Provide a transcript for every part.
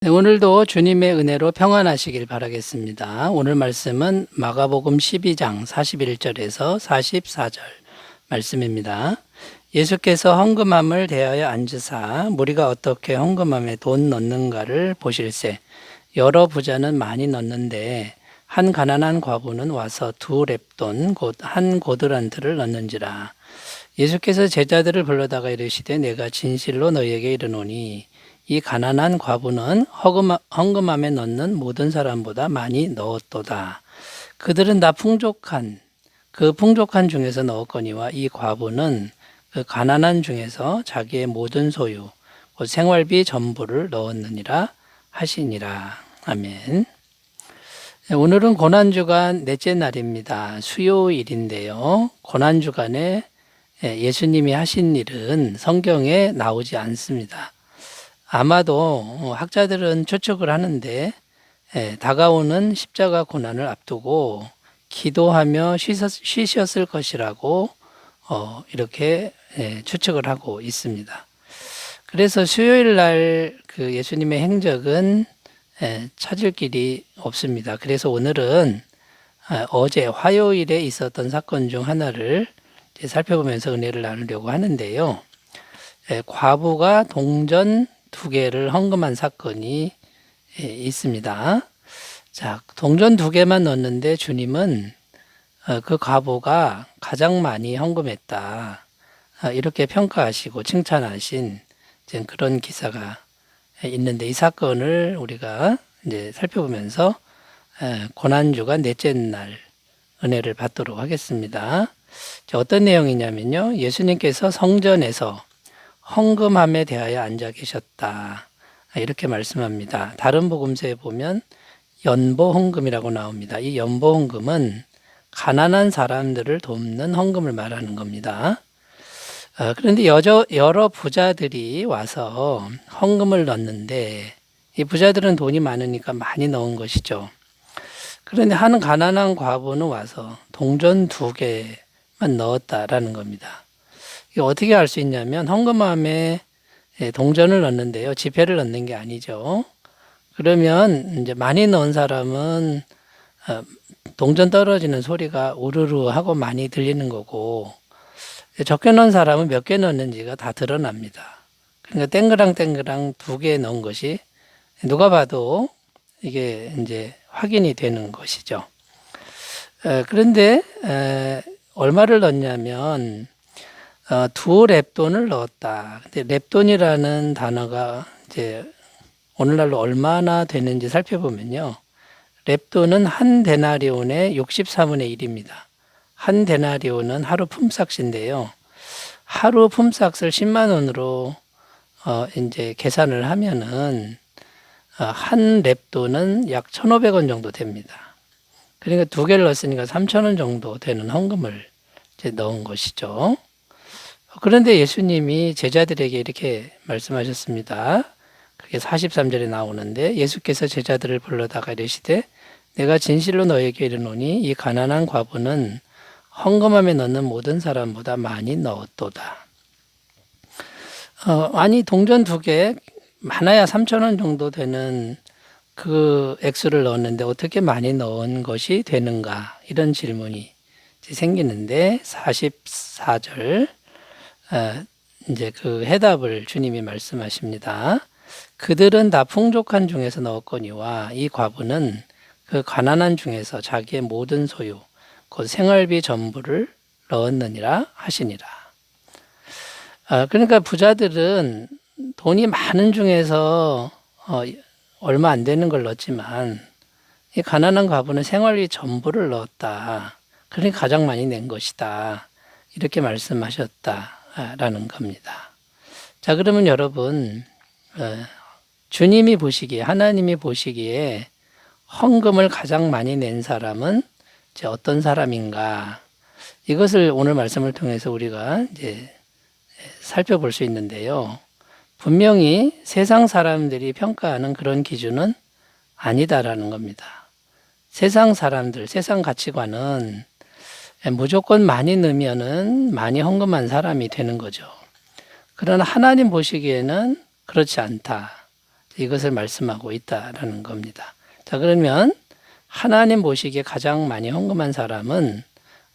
네, 오늘도 주님의 은혜로 평안하시길 바라겠습니다. 오늘 말씀은 마가복음 12장 41절에서 44절 말씀입니다. 예수께서 헌금함을 대하여 앉으사 무리가 어떻게 헌금함에 돈 넣는가를 보실세. 여러 부자는 많이 넣는데 한 가난한 과부는 와서 두 렙돈 곧 한 고드란트를 넣는지라. 예수께서 제자들을 불러다가 이르시되 내가 진실로 너희에게 이르노니 이 가난한 과부는 헌금함에 넣는 모든 사람보다 많이 넣었도다. 그들은 다 풍족한 중에서 넣었거니와 이 과부는 그 가난한 중에서 자기의 모든 소유 곧 생활비 전부를 넣었느니라 하시니라. 아멘. 오늘은 고난주간 넷째 날입니다. 수요일인데요. 고난주간에 예수님이 하신 일은 성경에 나오지 않습니다. 아마도 학자들은 추측을 하는데 다가오는 십자가 고난을 앞두고 기도하며 쉬셨을 것이라고 이렇게 추측을 하고 있습니다. 그래서 수요일 날 그 예수님의 행적은 찾을 길이 없습니다. 그래서 오늘은 어제 화요일에 있었던 사건 중 하나를 살펴보면서 은혜를 나누려고 하는데요. 과부가 동전 2개를 헌금한 사건이 있습니다. 자, 동전 2개만 넣었는데 주님은 그 과부가 가장 많이 헌금했다. 이렇게 평가하시고 칭찬하신 그런 기사가 있는데 이 사건을 우리가 이제 살펴보면서 고난주간 넷째 날 은혜를 받도록 하겠습니다. 자, 어떤 내용이냐면요. 예수님께서 성전에서 헌금함에 대하여 앉아 계셨다. 이렇게 말씀합니다. 다른 복음서에 보면 연보헌금이라고 나옵니다. 이 연보헌금은 가난한 사람들을 돕는 헌금을 말하는 겁니다. 그런데 여러 부자들이 와서 헌금을 넣는데 이 부자들은 돈이 많으니까 많이 넣은 것이죠. 그런데 한 가난한 과부는 와서 동전 2개만 넣었다라는 겁니다. 이게 어떻게 알 수 있냐면 헌금함에 동전을 넣는데요. 지폐를 넣는 게 아니죠. 그러면 이제 많이 넣은 사람은 동전 떨어지는 소리가 우르르 하고 많이 들리는 거고 적게 넣은 사람은 몇 개 넣었는지가 다 드러납니다. 그러니까 땡그랑 2개 넣은 것이 누가 봐도 이게 이제 확인이 되는 것이죠. 그런데 얼마를 넣냐면 2렙돈을 넣었다. 근데 렙돈이라는 단어가 이제 오늘날로 얼마나 되는지 살펴보면요. 렙돈은 한 데나리온의 63분의 1입니다. 한 데나리온은 하루 품삯인데요. 하루 품삯을 10만 원으로 이제 계산을 하면은 한 렙돈은 약 1,500원 정도 됩니다. 그러니까 2개를 넣었으니까 3,000원 정도 되는 헌금을 이제 넣은 것이죠. 그런데 예수님이 제자들에게 이렇게 말씀하셨습니다. 그게 43절에 나오는데 예수께서 제자들을 불러다가 이르시되 내가 진실로 너에게 이르노니 이 가난한 과부는 헌금함에 넣는 모든 사람보다 많이 넣었도다. 아니 동전 2개 많아야 3,000원 정도 되는 그 액수를 넣었는데 어떻게 많이 넣은 것이 되는가 이런 질문이 생기는데 44절 이제 그 해답을 주님이 말씀하십니다. 그들은 다 풍족한 중에서 넣었거니와 이 과부는 그 가난한 중에서 자기의 모든 소유 곧 생활비 전부를 넣었느니라 하시니라. 그러니까 부자들은 돈이 많은 중에서 얼마 안 되는 걸 넣었지만 이 가난한 과부는 생활비 전부를 넣었다. 그러니까 가장 많이 낸 것이다. 이렇게 말씀하셨다라는 겁니다. 자, 그러면 여러분 주님이 보시기에 하나님이 보시기에 헌금을 가장 많이 낸 사람은 이제 어떤 사람인가? 이것을 오늘 말씀을 통해서 우리가 이제 살펴볼 수 있는데요. 분명히 세상 사람들이 평가하는 그런 기준은 아니다라는 겁니다. 세상 사람들, 세상 가치관은 무조건 많이 넣으면은 많이 헌금한 사람이 되는 거죠. 그러나 하나님 보시기에는 그렇지 않다. 이것을 말씀하고 있다라는 겁니다. 자, 그러면 하나님 보시기에 가장 많이 헌금한 사람은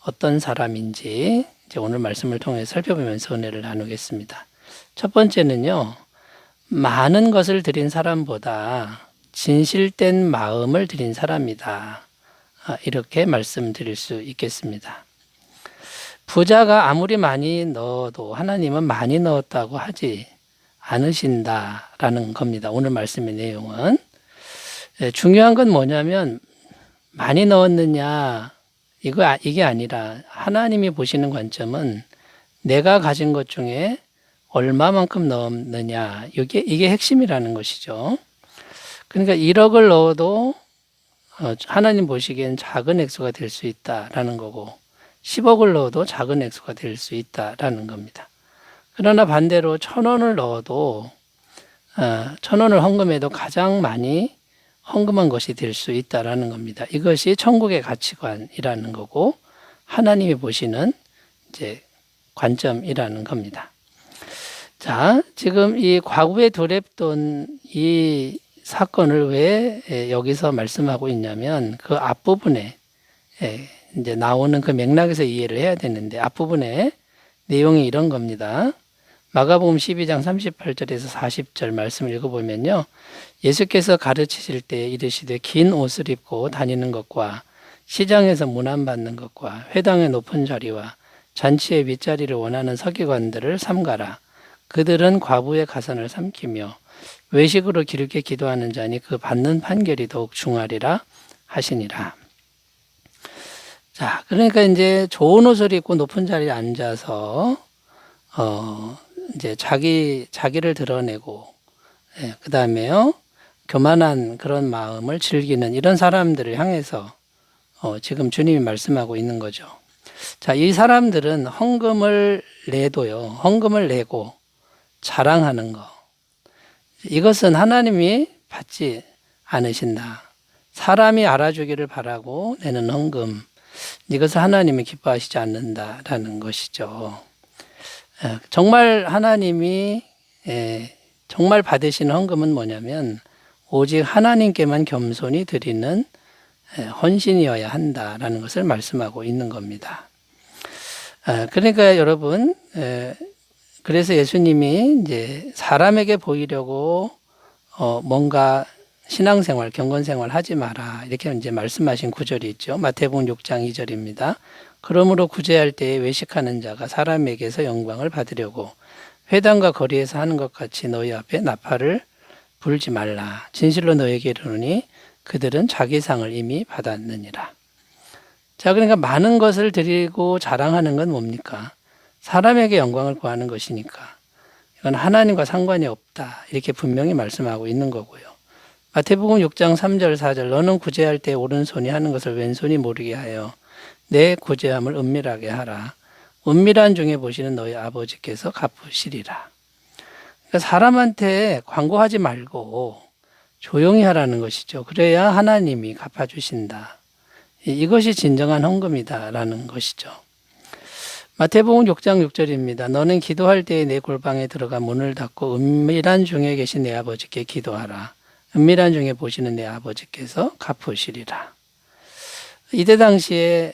어떤 사람인지 이제 오늘 말씀을 통해 살펴보면서 은혜를 나누겠습니다. 첫 번째는요, 많은 것을 드린 사람보다 진실된 마음을 드린 사람이다. 이렇게 말씀드릴 수 있겠습니다. 부자가 아무리 많이 넣어도 하나님은 많이 넣었다고 하지 않으신다라는 겁니다. 오늘 말씀의 내용은. 중요한 건 뭐냐면 많이 넣었느냐 이게 아니라 하나님이 보시는 관점은 내가 가진 것 중에 얼마만큼 넣었느냐 이게 핵심이라는 것이죠. 그러니까 1억을 넣어도 하나님 보시기엔 작은 액수가 될 수 있다라는 거고 10억을 넣어도 작은 액수가 될 수 있다라는 겁니다. 그러나 반대로 1,000원을 넣어도 1,000원을 헌금해도 가장 많이 헌금한 것이 될 수 있다라는 겁니다. 이것이 천국의 가치관이라는 거고 하나님이 보시는 이제 관점이라는 겁니다. 자, 지금 이 과부의 두렙돈 이 사건을 왜 여기서 말씀하고 있냐면 그 앞부분에 이제 나오는 그 맥락에서 이해를 해야 되는데 앞부분에 내용이 이런 겁니다. 마가복음 12장 38절에서 40절 말씀을 읽어보면요. 예수께서 가르치실 때 이르시되 긴 옷을 입고 다니는 것과 시장에서 문안받는 것과 회당의 높은 자리와 잔치의 윗자리를 원하는 서기관들을 삼가라. 그들은 과부의 가산을 삼키며 외식으로 기르게 기도하는 자니 그 받는 판결이 더욱 중하리라 하시니라. 자, 그러니까 이제 좋은 옷을 입고 높은 자리에 앉아서 이제 자기를 드러내고 그 다음에요 교만한 그런 마음을 즐기는 이런 사람들을 향해서 지금 주님이 말씀하고 있는 거죠. 자, 이 사람들은 헌금을 내고 자랑하는 거. 이것은 하나님이 받지 않으신다. 사람이 알아주기를 바라고 내는 헌금. 이것을 하나님이 기뻐하시지 않는다라는 것이죠. 정말 하나님이 정말 받으시는 헌금은 뭐냐면 오직 하나님께만 겸손히 드리는 헌신이어야 한다라는 것을 말씀하고 있는 겁니다. 그러니까 여러분, 그래서 예수님이 이제 사람에게 보이려고 뭔가 신앙생활, 경건생활 하지 마라 이렇게 이제 말씀하신 구절이 있죠. 마태복음 6장 2절입니다. 그러므로 구제할 때에 외식하는 자가 사람에게서 영광을 받으려고 회당과 거리에서 하는 것 같이 너희 앞에 나팔을 불지 말라. 진실로 너에게 이르노니 그들은 자기 상을 이미 받았느니라. 자, 그러니까 많은 것을 드리고 자랑하는 건 뭡니까? 사람에게 영광을 구하는 것이니까 이건 하나님과 상관이 없다. 이렇게 분명히 말씀하고 있는 거고요. 마태복음 6장 3절 4절 너는 구제할 때 오른손이 하는 것을 왼손이 모르게 하여 내 구제함을 은밀하게 하라. 은밀한 중에 보시는 너희 아버지께서 갚으시리라. 그러니까 사람한테 광고하지 말고 조용히 하라는 것이죠. 그래야 하나님이 갚아주신다. 이것이 진정한 헌금이다라는 것이죠. 마태복음 6장 6절입니다. 너는 기도할 때에 내 골방에 들어가 문을 닫고 은밀한 중에 계신 내 아버지께 기도하라. 은밀한 중에 보시는 내 아버지께서 갚으시리라. 이때 당시에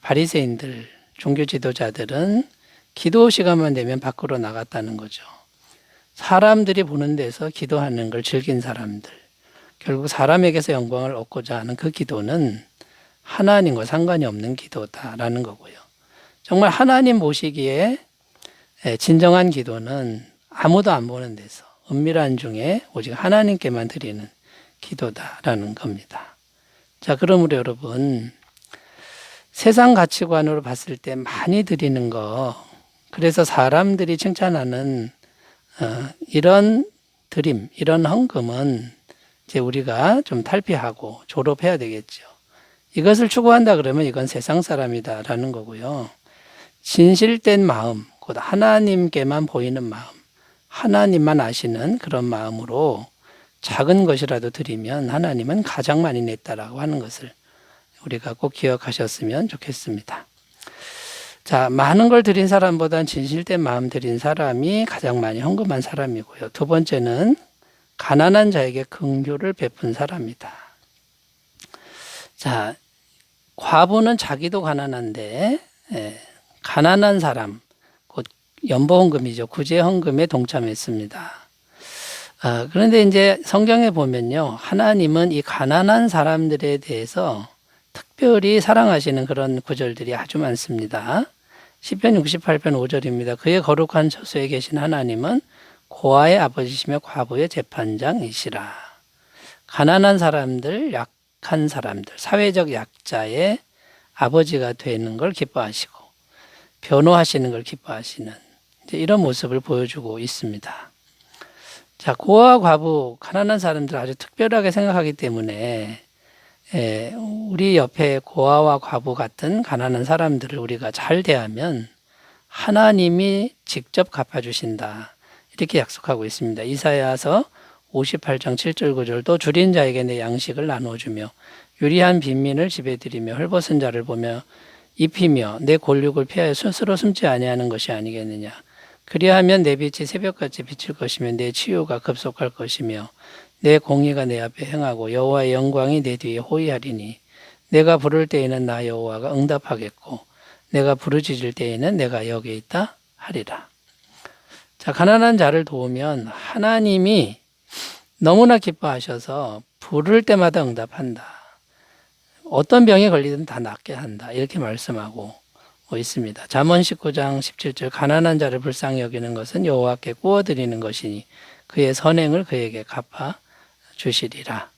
바리새인들, 종교 지도자들은 기도 시간만 되면 밖으로 나갔다는 거죠. 사람들이 보는 데서 기도하는 걸 즐긴 사람들. 결국 사람에게서 영광을 얻고자 하는 그 기도는 하나님과 상관이 없는 기도다라는 거고요. 정말 하나님 보시기에 진정한 기도는 아무도 안 보는 데서 은밀한 중에 오직 하나님께만 드리는 기도다라는 겁니다. 자, 그러므로 여러분 세상 가치관으로 봤을 때 많이 드리는 거, 그래서 사람들이 칭찬하는 이런 드림, 이런 헌금은 이제 우리가 좀 탈피하고 졸업해야 되겠죠. 이것을 추구한다 그러면 이건 세상 사람이다라는 거고요. 진실된 마음, 곧 하나님께만 보이는 마음, 하나님만 아시는 그런 마음으로 작은 것이라도 드리면 하나님은 가장 많이 냈다라고 하는 것을 우리가 꼭 기억하셨으면 좋겠습니다. 자, 많은 걸 드린 사람보다는 진실된 마음 드린 사람이 가장 많이 헌금한 사람이고요. 두 번째는 가난한 자에게 긍휼을 베푼 사람이다. 자, 과부는 자기도 가난한데 가난한 사람, 곧 연보헌금이죠. 구제헌금에 동참했습니다. 그런데 이제 성경에 보면요, 하나님은 이 가난한 사람들에 대해서 특별히 사랑하시는 그런 구절들이 아주 많습니다. 시편 68편 5절입니다. 그의 거룩한 처소에 계신 하나님은 고아의 아버지시며 과부의 재판장이시라. 가난한 사람들, 약한 사람들, 사회적 약자의 아버지가 되는 걸 기뻐하시고 변호하시는 걸 기뻐하시는 이런 모습을 보여주고 있습니다. 자, 고아, 과부, 가난한 사람들 아주 특별하게 생각하기 때문에 우리 옆에 고아와 과부 같은 가난한 사람들을 우리가 잘 대하면 하나님이 직접 갚아주신다. 이렇게 약속하고 있습니다. 이사야서 58장 7절 9절도 줄인 자에게 내 양식을 나누어주며 유리한 빈민을 집에 들이며 헐벗은 자를 보며 입히며 내 골육을 피하여 스스로 숨지 아니하는 것이 아니겠느냐. 그리하면 내 빛이 새벽같이 비칠 것이며 내 치유가 급속할 것이며 내 공의가 내 앞에 행하고 여호와의 영광이 내 뒤에 호위하리니 내가 부를 때에는 나 여호와가 응답하겠고 내가 부르짖을 때에는 내가 여기 있다 하리라. 자, 가난한 자를 도우면 하나님이 너무나 기뻐하셔서 부를 때마다 응답한다. 어떤 병에 걸리든 다 낫게 한다. 이렇게 말씀하고 있습니다. 잠언 19장 17절 가난한 자를 불쌍히 여기는 것은 여호와께 구워드리는 것이니 그의 선행을 그에게 갚아 주시리라.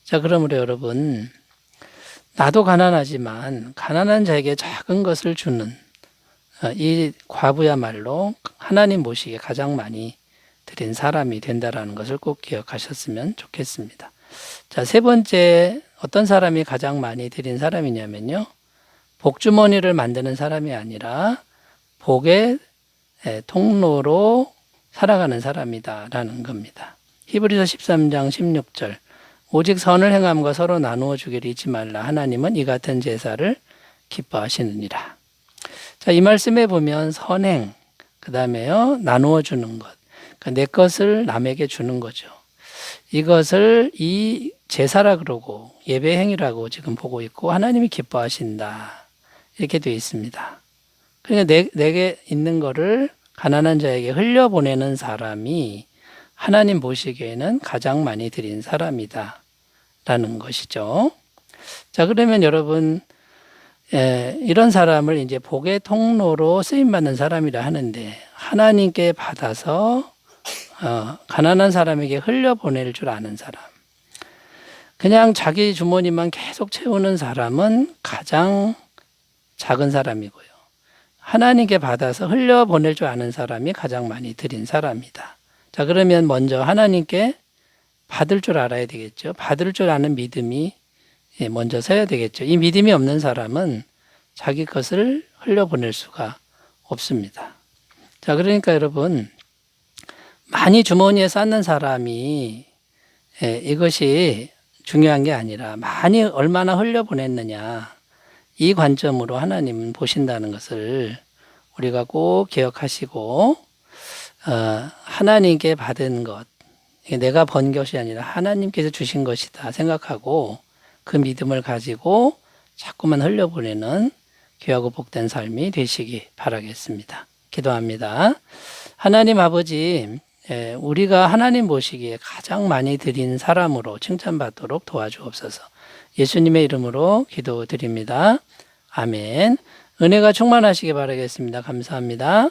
자, 그러므로 여러분, 나도 가난하지만 가난한 자에게 작은 것을 주는 이 과부야말로 하나님 보시기에 가장 많이 드린 사람이 된다라는 것을 꼭 기억하셨으면 좋겠습니다. 자, 세 번째, 어떤 사람이 가장 많이 드린 사람이냐면요, 복주머니를 만드는 사람이 아니라 복의 통로로 살아가는 사람이다라는 겁니다. 히브리서 13장 16절 오직 선을 행함과 서로 나누어 주기를 잊지 말라. 하나님은 이 같은 제사를 기뻐하시느니라. 자, 이 말씀에 보면 선행, 그 다음에요, 나누어 주는 것. 그러니까 내 것을 남에게 주는 거죠. 이것을 이 제사라 그러고 예배 행위라고 지금 보고 있고 하나님이 기뻐하신다. 이렇게 되어 있습니다. 그러니까 내게 있는 거를 가난한 자에게 흘려보내는 사람이 하나님 보시기에는 가장 많이 드린 사람이다. 라는 것이죠. 자, 그러면 여러분, 이런 사람을 이제 복의 통로로 쓰임받는 사람이라 하는데 하나님께 받아서 가난한 사람에게 흘려보낼 줄 아는 사람. 그냥 자기 주머니만 계속 채우는 사람은 가장 작은 사람이고요. 하나님께 받아서 흘려보낼 줄 아는 사람이 가장 많이 드린 사람이다. 자, 그러면 먼저 하나님께 받을 줄 알아야 되겠죠. 받을 줄 아는 믿음이 먼저 서야 되겠죠. 이 믿음이 없는 사람은 자기 것을 흘려보낼 수가 없습니다. 자, 그러니까 여러분, 많이 주머니에 쌓는 사람이 이것이 중요한 게 아니라 많이 얼마나 흘려보냈느냐, 이 관점으로 하나님은 보신다는 것을 우리가 꼭 기억하시고 하나님께 받은 것, 내가 번 것이 아니라 하나님께서 주신 것이다 생각하고 그 믿음을 가지고 자꾸만 흘려보내는 귀하고 복된 삶이 되시기 바라겠습니다. 기도합니다. 하나님 아버지, 우리가 하나님 보시기에 가장 많이 드린 사람으로 칭찬받도록 도와주옵소서. 예수님의 이름으로 기도드립니다. 아멘. 은혜가 충만하시기 바라겠습니다. 감사합니다.